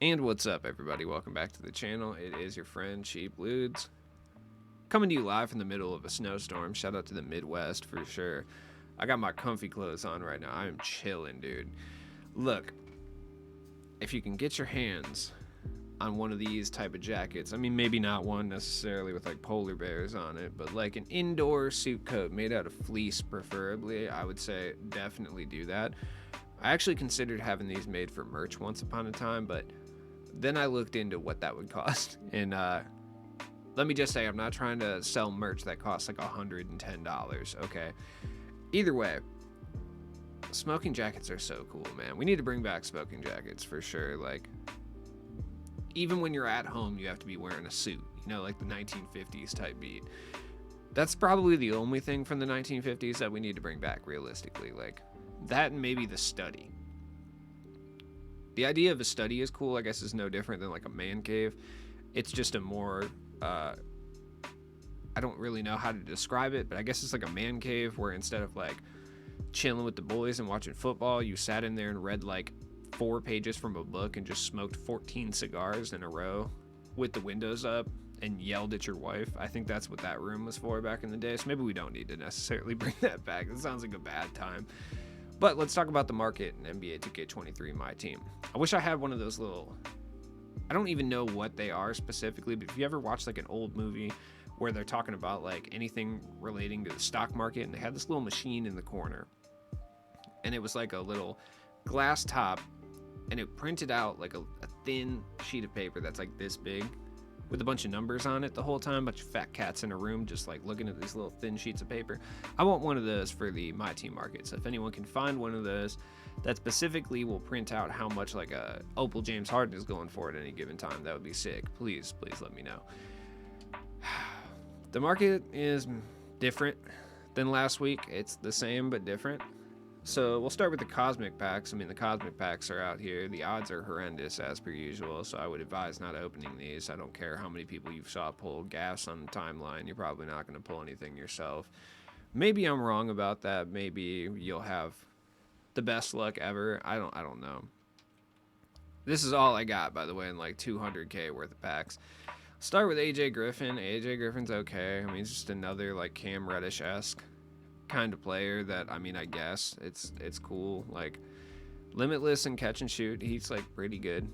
And what's up, everybody? Welcome back to the channel. It is your friend Cheap Ludes coming to you live from the middle of a snowstorm. Shout out to the Midwest for sure. I got my comfy clothes on right now. I am chilling, dude. Look, if you can get your hands on one of these type of jackets, I mean, maybe not one necessarily with like polar bears on it, but like an indoor suit coat made out of fleece, preferably, I would say definitely do that. I actually considered having these made for merch once upon a time, but then I looked into what that would cost, and let me just say, I'm not trying to sell merch that costs like $110. Okay. Either way, smoking jackets are so cool, man. We need to bring back smoking jackets for sure. Like, even when you're at home, you have to be wearing a suit. You know, like the 1950s type beat. That's probably the only thing from the 1950s that we need to bring back realistically. Like that, and maybe the study. The idea of a study is cool. I guess is no different than like a man cave. It's just a more I don't really know how to describe it, but I guess it's like a man cave where instead of like chilling with the boys and watching football, you sat in there and read like 4 pages from a book and just smoked 14 cigars in a row with the windows up and yelled at your wife. I think that's what that room was for back in the day. So maybe we don't need to necessarily bring that back. That sounds like a bad time. But let's talk about the market in NBA 2K23, my team. I wish I had one of those little, I don't even know what they are specifically, but if you ever watch like an old movie where they're talking about like anything relating to the stock market, and they had this little machine in the corner, and it was like a little glass top, and it printed out like a thin sheet of paper that's like this big with a bunch of numbers on it the whole time, bunch of fat cats in a room just like looking at these little thin sheets of paper. I want one of those for the my team market. So if anyone can find one of those that specifically will print out how much like a Opal James Harden is going for at any given time, that would be sick. Please let me know. The market is different than last week. It's the same but different. So we'll start with the cosmic packs. I mean, the cosmic packs are out here. The odds are horrendous as per usual, so I would advise not opening these. I don't care how many people you saw pull gas on the timeline. You're probably not going to pull anything yourself. Maybe I'm wrong about that. Maybe you'll have the best luck ever. I don't know. This is all I got, by the way, in like 200K worth of packs. Start with AJ Griffin. AJ Griffin's okay. I mean, he's just another like Cam Reddish-esque kind of player that, I mean, I guess it's cool. Like limitless and catch and shoot, he's like pretty good.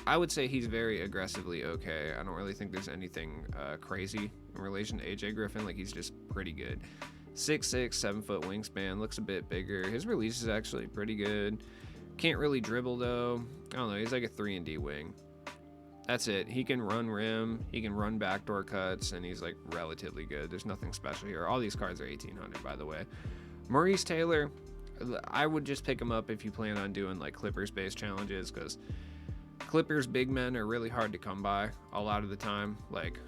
I would say he's very aggressively okay. I don't really think there's anything crazy in relation to AJ Griffin. Like he's just pretty good. 6'6", 7-foot wingspan, looks a bit bigger. His release is actually pretty good. Can't really dribble though. I don't know, he's like a 3-and-D wing. That's it. He can run rim, he can run backdoor cuts, and he's like relatively good. There's nothing special here. All these cards are 1800, by the way. Maurice Taylor, I would just pick him up if you plan on doing like Clippers based challenges, because Clippers big men are really hard to come by a lot of the time. Like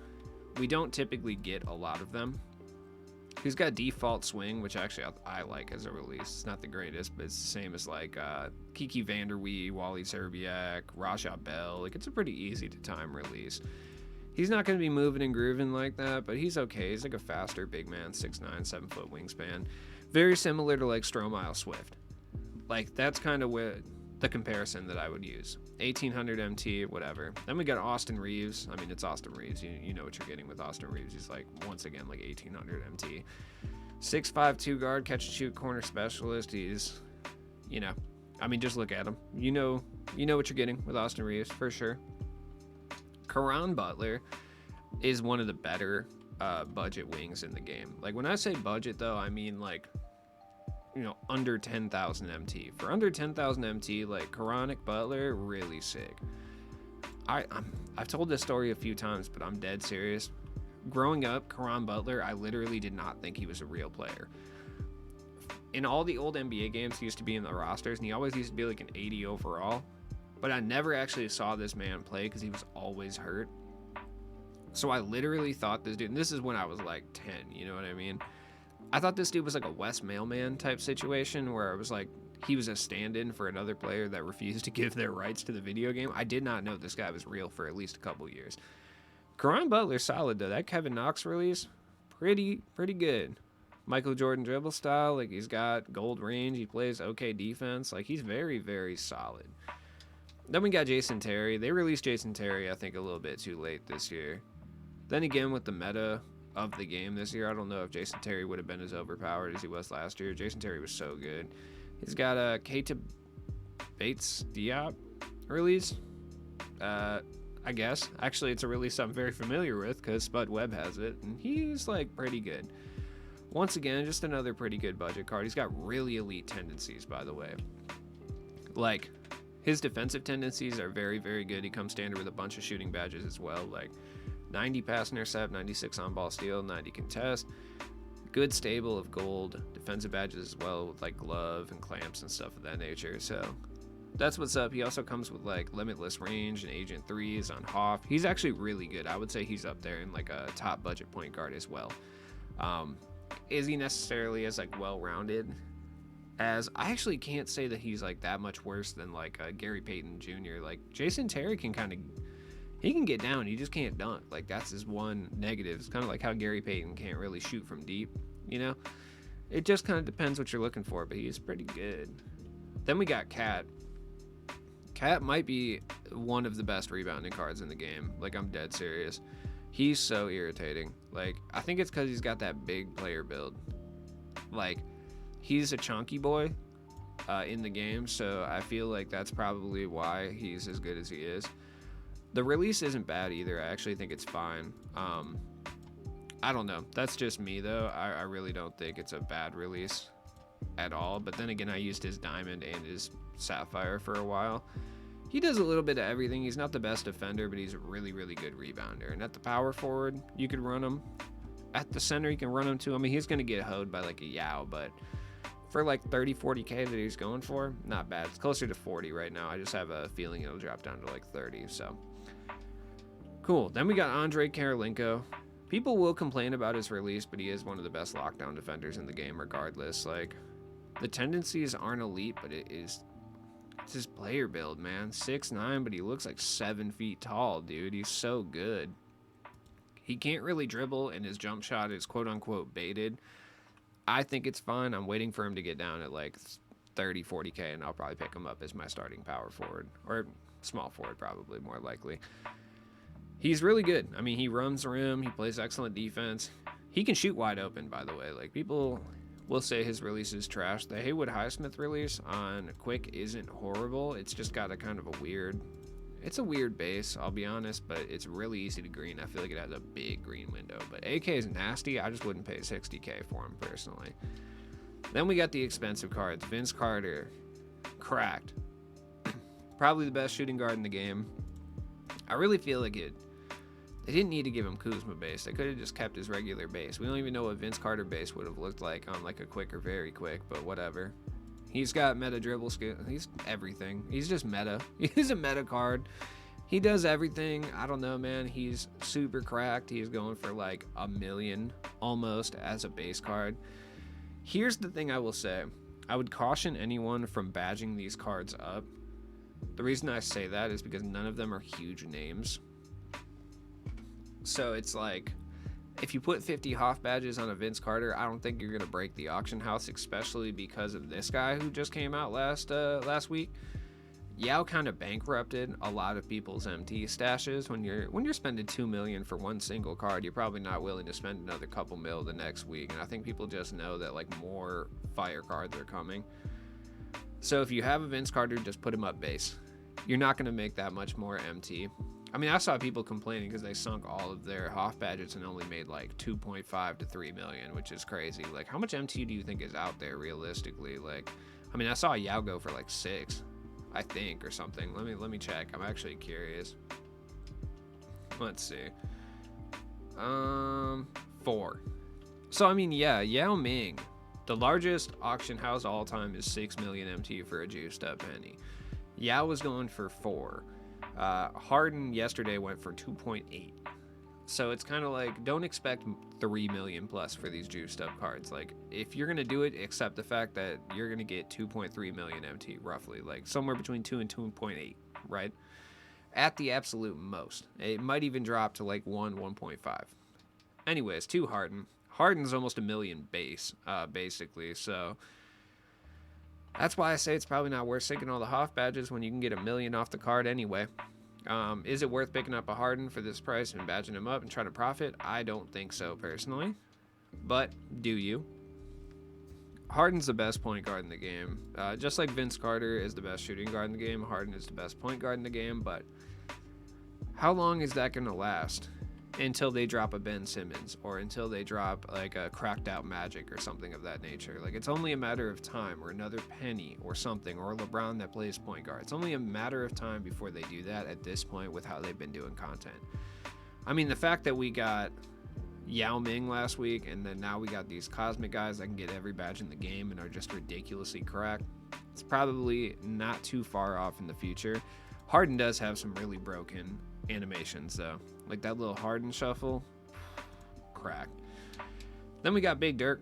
we don't typically get a lot of them. He's got default swing, which actually I like as a release. It's not the greatest, but it's the same as like Kiki Vanderwee, Wally Szczerbiak, Raja Bell. Like it's a pretty easy to time release. He's not going to be moving and grooving like that, but he's okay. He's like a faster big man, 6'9", 7-foot wingspan. Very similar to like Stromile Swift. Like that's kind of what the comparison that I would use. 1800 MT, whatever. Then we got Austin Reeves. I mean, it's Austin Reeves. You know what you're getting with Austin Reeves. He's like, once again, like 1800 MT. 6'5", 2 guard, catch and shoot, corner specialist. He's, you know, I mean, just look at him. You know what you're getting with Austin Reeves for sure. Caron Butler is one of the better budget wings in the game. Like when I say budget though, I mean like, you know, under 10,000 MT. For under 10,000 MT, like Coronic Butler, really sick. I've told this story a few times, but I'm dead serious. Growing up, Caron Butler, I literally did not think he was a real player. In all the old NBA games, he used to be in the rosters, and he always used to be like an 80 overall. But I never actually saw this man play because he was always hurt. So I literally thought this dude, and this is when I was like 10, you know what I mean? I thought this dude was like a Wes Mailman type situation where it was like he was a stand-in for another player that refused to give their rights to the video game. I did not know this guy was real for at least a couple years. Caron Butler's solid though. That Kevin Knox release, pretty good. Michael Jordan dribble style, like he's got gold range. He plays okay defense. Like he's very, very solid. Then we got Jason Terry. They released Jason Terry, I think, a little bit too late this year. Then again, with the meta of the game this year, I don't know if Jason Terry would have been as overpowered as he was last year. Jason Terry was so good. He's got a Keita Bates Diop release. I guess. Actually, it's a release I'm very familiar with because Spud Webb has it, and he's like pretty good. Once again, just another pretty good budget card. He's got really elite tendencies, by the way. Like, his defensive tendencies are very, very good. He comes standard with a bunch of shooting badges as well, like 90 pass intercept, 96 on-ball steal, 90 contest. Good stable of gold defensive badges as well, with like glove and clamps and stuff of that nature. So that's what's up. He also comes with like limitless range and agent 3s on Hoff. He's actually really good. I would say he's up there in like a top budget point guard as well. Is he necessarily as like well-rounded as, I actually can't say that he's like that much worse than like Gary Payton Jr. Like Jason Terry can kind of, he can get down, he just can't dunk. Like that's his one negative. It's kind of like how Gary Payton can't really shoot from deep, you know? It just kind of depends what you're looking for, but he's pretty good. Then we got Cat. Cat might be one of the best rebounding cards in the game. Like, I'm dead serious. He's so irritating. Like, I think it's because he's got that big player build. Like, he's a chunky boy in the game, so I feel like that's probably why he's as good as he is. The release isn't bad either. I actually think it's fine. I don't know. That's just me, though. I really don't think it's a bad release at all. But then again, I used his Diamond and his Sapphire for a while. He does a little bit of everything. He's not the best defender, but he's a really, really good rebounder. And at the power forward, you could run him. At the center, you can run him too. I mean, he's going to get hoed by like a Yao, but for like 30, 40K that he's going for, not bad. It's closer to 40 right now. I just have a feeling it'll drop down to like 30, so. Cool. Then we got Andre Karolinko. People will complain about his release, but he is one of the best lockdown defenders in the game regardless. Like, the tendencies aren't elite, but it's his player build, man. 6'9", but he looks like 7 feet tall, dude. He's so good. He can't really dribble, and his jump shot is quote-unquote baited. I think it's fine. I'm waiting for him to get down at like 30, 40K, and I'll probably pick him up as my starting power forward. Or small forward, probably, more likely. He's really good. I mean, he runs the rim. He plays excellent defense. He can shoot wide open, by the way. Like, people will say his release is trash. The Haywood Highsmith release on Quick isn't horrible. It's just got a kind of a weird... It's a weird base, I'll be honest, but it's really easy to green. I feel like it has a big green window. But AK is nasty. I just wouldn't pay 60K for him, personally. Then we got the expensive cards. Vince Carter. Cracked. Probably the best shooting guard in the game. I really feel like they didn't need to give him Kuzma base. They could have just kept his regular base. We don't even know what Vince Carter base would have looked like on like a quick or very quick, but whatever. He's got meta dribble skill. He's everything. He's just meta. He's a meta card. He does everything. I don't know, man. He's super cracked. He's going for like $1 million almost as a base card. Here's the thing I will say. I would caution anyone from badging these cards up. The reason I say that is because none of them are huge names. So it's like, if you put 50 Hoff badges on a Vince Carter, I don't think you're going to break the auction house, especially because of this guy who just came out last week. Yao kind of bankrupted a lot of people's MT stashes. When you're spending $2 million for one single card, you're probably not willing to spend another couple mil the next week. And I think people just know that like more fire cards are coming. So if you have a Vince Carter, just put him up base. You're not going to make that much more MT. I mean, I saw people complaining because they sunk all of their Hoff badges and only made like 2.5 to 3 million, which is crazy. Like, how much MT do you think is out there realistically? Like, I mean, I saw Yao go for like 6, I think, or something. Let me check. I'm actually curious. Let's see. 4. So I mean, yeah, Yao Ming, the largest auction house all time, is 6 million MT for a juiced up penny. Yao was going for 4. Harden yesterday went for 2.8. So it's kind of like, don't expect 3 million plus for these juiced up cards. Like, if you're going to do it, accept the fact that you're going to get 2.3 million MT roughly, like somewhere between 2 and 2.8, right? At the absolute most. It might even drop to like 1.5. Anyways, to Harden. Harden's almost $1 million base, basically. So That's why I say it's probably not worth sinking all the Hoff badges when you can get $1 million off the card anyway. Is it worth picking up a Harden for this price and badging him up and trying to profit? I don't think so personally, but do you? Harden's the best point guard in the game. Just like Vince Carter is the best shooting guard in the game, Harden is the best point guard in the game, but how long is that going to last? Until they drop a Ben Simmons or until they drop like a cracked out Magic or something of that nature. Like, it's only a matter of time, or another Penny or something, or LeBron that plays point guard. It's only a matter of time before they do that at this point with how they've been doing content. I mean, the fact that we got Yao Ming last week and then now we got these cosmic guys that can get every badge in the game and are just ridiculously cracked, it's probably not too far off in the future. Harden does have some really broken animations though, like that little Harden shuffle, cracked. Then we got Big Dirk.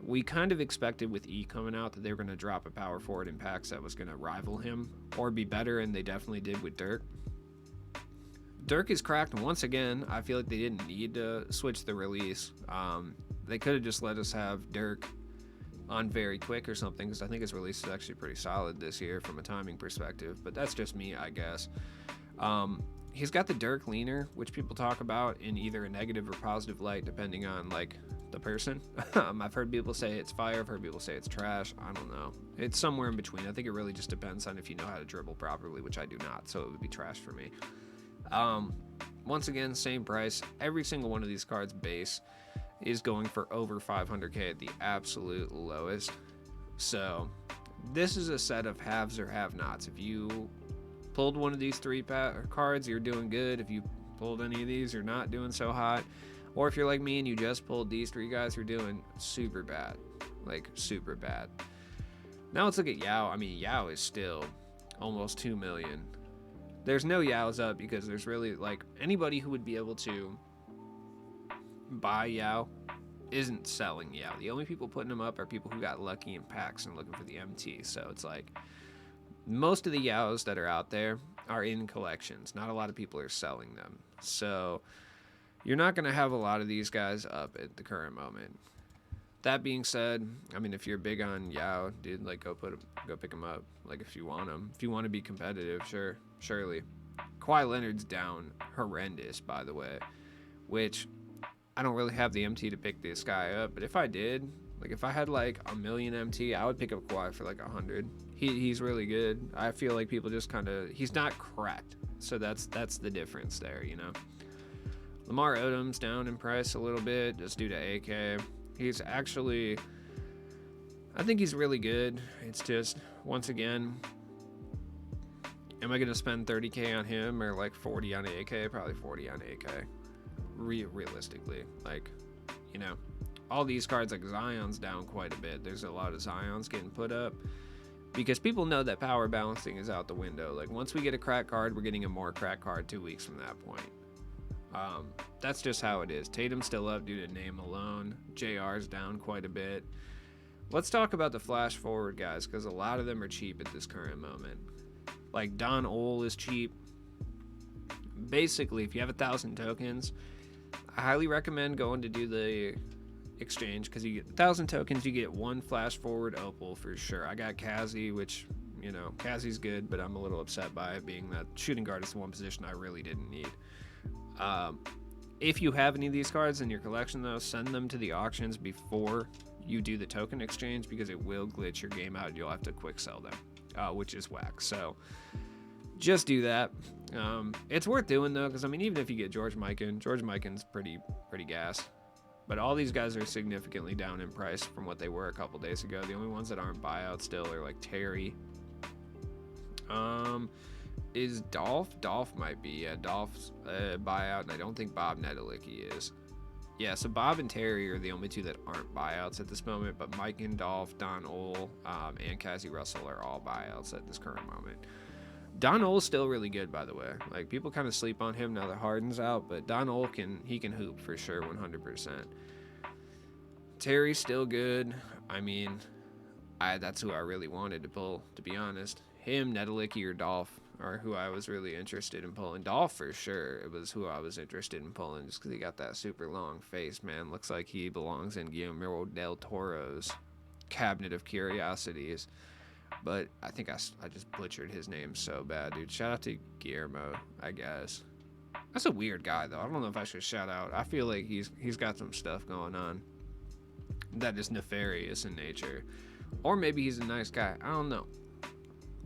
We kind of expected with E coming out that they were going to drop a power forward in packs that was going to rival him or be better, and they definitely did with Dirk. Dirk is cracked, and once again, I feel like they didn't need to switch the release. They could have just let us have Dirk on very quick or something, because I think his release is actually pretty solid this year from a timing perspective, but that's just me, I guess. He's got the Dirk leaner, which people talk about in either a negative or positive light, depending on like the person. I've heard people say it's fire. I've heard people say it's trash. I don't know. It's somewhere in between. I think it really just depends on if you know how to dribble properly, which I do not, so it would be trash for me. Once again, same price. Every single one of these cards base is going for over 500k at the absolute lowest. So this is a set of haves or have-nots. If you pulled one of these three cards, you're doing good. If you pulled any of these, you're not doing so hot. Or if you're like me and you just pulled these three guys, you're doing super bad. Like, super bad. Now let's look at Yao. I mean, Yao is still almost 2 million. There's no Yaos up because there's really, like, anybody who would be able to buy Yao isn't selling Yao. The only people putting them up are people who got lucky in packs and looking for the MT. So it's like, most of the Yaos that are out there are in collections. Not a lot of people are selling them. So you're not going to have a lot of these guys up at the current moment. That being said, I mean, if you're big on Yao, dude, like, go pick him up. Like, if you want him. If you want to be competitive, sure, surely. Kawhi Leonard's down horrendous, by the way, which I don't really have the MT to pick this guy up, but if I did, like, if I had like 1 million MT, I would pick up Kawhi for like 100. He's really good. I feel like people just kind of, he's not cracked, so that's the difference there, you know. Lamar Odom's down in price a little bit just due to AK. He's actually, I think he's really good. It's just, once again, am I going to spend 30k on him or like 40 on AK? Probably 40 on AK. Realistically, like, you know, all these cards, like Zion's down quite a bit. There's a lot of Zions getting put up because people know that power balancing is out the window. Like, once we get a crack card, we're getting a more crack card 2 weeks from that point. That's just how it is. Tatum's still up due to name alone. JR's down quite a bit. Let's talk about the flash forward guys, because a lot of them are cheap at this current moment. Like, Don Ole is cheap. Basically, if you have 1,000 tokens, I highly recommend going to do the exchange, because you get 1,000 tokens, you get one flash forward opal for sure. I got Kazi, which, you know, Kazi's good, but I'm a little upset by it being that shooting guard is the one position I really didn't need. If you have any of these cards in your collection, though, send them to the auctions before you do the token exchange, because it will glitch your game out and you'll have to quick sell them, which is whack. So just do that. It's worth doing, though, because, I mean, even if you get George Mikan's pretty gas. But all these guys are significantly down in price from what they were a couple days ago. The only ones that aren't buyouts still are, like, Terry. Is Dolph? Dolph might be. Yeah, Dolph's buyout, and I don't think Bob Nedelicki is. Yeah, so Bob and Terry are the only two that aren't buyouts at this moment, but Mike and Dolph, Don Ole, and Cassie Russell are all buyouts at this current moment. Don Ole's still really good, by the way. Like, people kind of sleep on him now that Harden's out, but Don Ole can hoop for sure, 100%. Terry's still good. I mean, that's who I really wanted to pull, to be honest. Him, Nedelicki, or Dolph are who I was really interested in pulling. Dolph, for sure, it was who I was interested in pulling, just because he got that super long face, man. Looks like he belongs in Guillermo del Toro's Cabinet of Curiosities. But I think I just butchered his name so bad, dude. Shout out to Guillermo, I guess. That's a weird guy, though. I don't know if I should shout out. I feel like he's got some stuff going on that is nefarious in nature. Or maybe he's a nice guy. I don't know.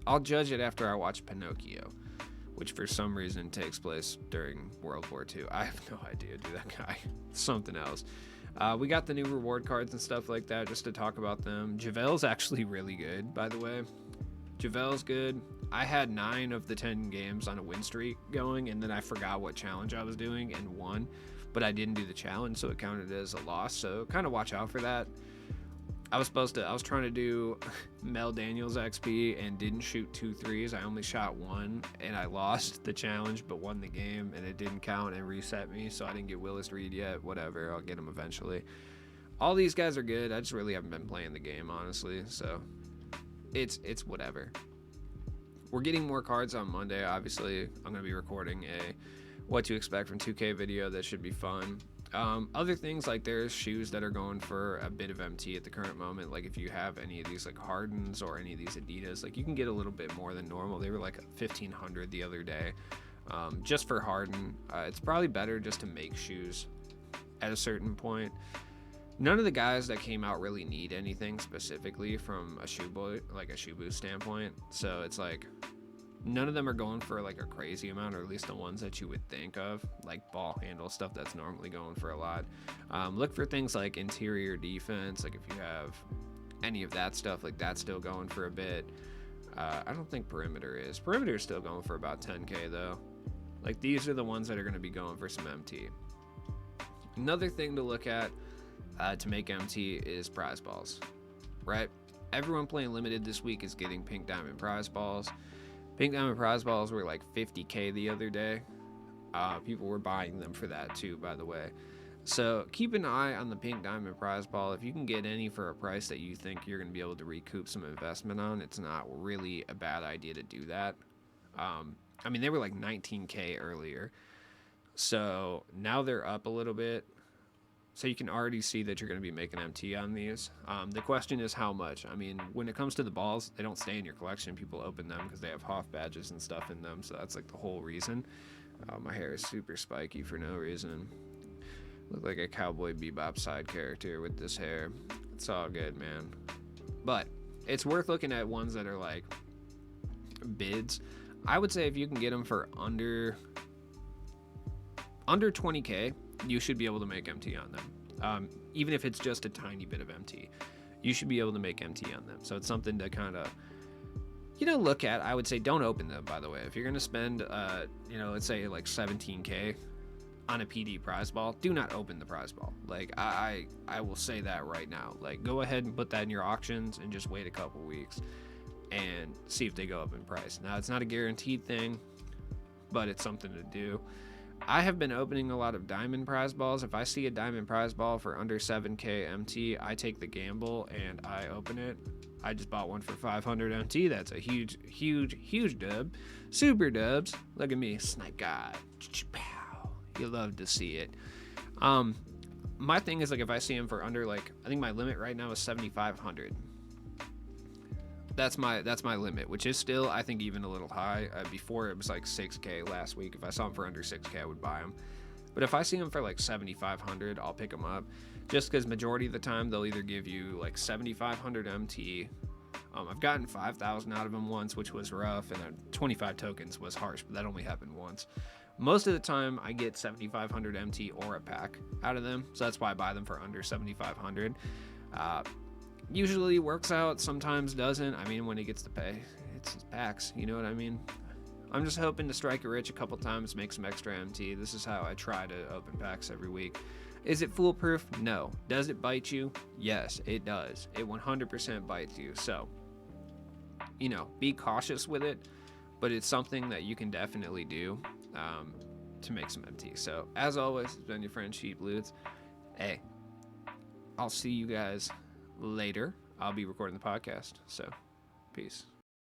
I'll judge it after I watch Pinocchio, which for some reason takes place during World War II. I have no idea, dude. That guy. Something else. We got the new reward cards and stuff like that just to talk about them. JaVale's actually really good, by the way. JaVale's good. I had 9 of the 10 games on a win streak going, and then I forgot what challenge I was doing and won. But I didn't do the challenge, so it counted as a loss. So kind of watch out for that. I was trying to do Mel Daniels XP and didn't shoot 2 threes. I only shot 1, and I lost the challenge but won the game, and it didn't count and reset me, so I didn't get Willis Reed yet. Whatever, I'll get him eventually. All these guys are good. I just really haven't been playing the game, honestly, so it's whatever. We're getting more cards on Monday, obviously. I'm going to be recording a what to expect from 2K video that should be fun. Other things, like there's shoes that are going for a bit of MT at the current moment. Like if you have any of these like Hardens or any of these Adidas, like you can get a little bit more than normal. They were like 1,500 the other day, just for Harden. It's probably better just to make shoes at a certain point. None of the guys that came out really need anything specifically from a shoe boost standpoint. So it's like none of them are going for like a crazy amount, or at least the ones that you would think of, like ball handle stuff that's normally going for a lot. Look for things like interior defense, like if you have any of that stuff, like that's still going for a bit. I don't think perimeter is still going for about 10k though. Like these are the ones that are going to be going for some MT. Another thing to look at to make MT is prize balls, right? Everyone playing limited this week is getting pink diamond prize balls. Pink diamond prize balls were like 50k the other day. People were buying them for that too, by the way. So keep an eye on the pink diamond prize ball. If you can get any for a price that you think you're going to be able to recoup some investment on, it's not really a bad idea to do that. I mean, they were like 19k earlier, so now they're up a little bit. So you can already see that you're going to be making MT on these. The question is how much. I mean, when it comes to the balls, they don't stay in your collection. People open them because they have Hoff badges and stuff in them. So that's like the whole reason. My hair is super spiky for no reason. Look like a Cowboy Bebop side character with this hair. It's all good, man. But it's worth looking at ones that are like bids. I would say if you can get them for under 20k, you should be able to make MT on them. Even if it's just a tiny bit of MT, you should be able to make MT on them. So it's something to kind of, look at. I would say don't open them, by the way. If you're going to spend, let's say like 17k on a PD prize ball, do not open the prize ball. Like I will say that right now. Like go ahead and put that in your auctions and just wait a couple weeks and see if they go up in price. Now it's not a guaranteed thing, but it's something to do. I have been opening a lot of diamond prize balls. If I see a diamond prize ball for under 7k MT, I take the gamble and I open it. I just bought one for 500 MT. That's a huge dub. Super dubs. Look at me, snipe guy. You love to see it. My thing is, like, if I see him for under, like, I think my limit right now is 7,500. That's my limit, which is still, I think, even a little high. Before it was like 6k last week. If I saw him for under 6k, I would buy him. But if I see him for like 7,500, I'll pick him up. Just because majority of the time they'll either give you like 7,500 MT. I've gotten 5,000 out of them once, which was rough, and 25 tokens was harsh, but that only happened once. Most of the time I get 7,500 MT or a pack out of them, so that's why I buy them for under 7,500. Usually works out, sometimes doesn't. I mean, when he gets to pay, it's his packs, you know what I mean? I'm just hoping to strike it rich a couple times, make some extra MT. This is how I try to open packs every week. Is it foolproof? No. Does it bite you? Yes, it does. It 100% bites you. So, be cautious with it, but it's something that you can definitely do to make some MT. So, as always, it's been your friend Sheep Lutz. Hey, I'll see you guys later. I'll be recording the podcast, so peace.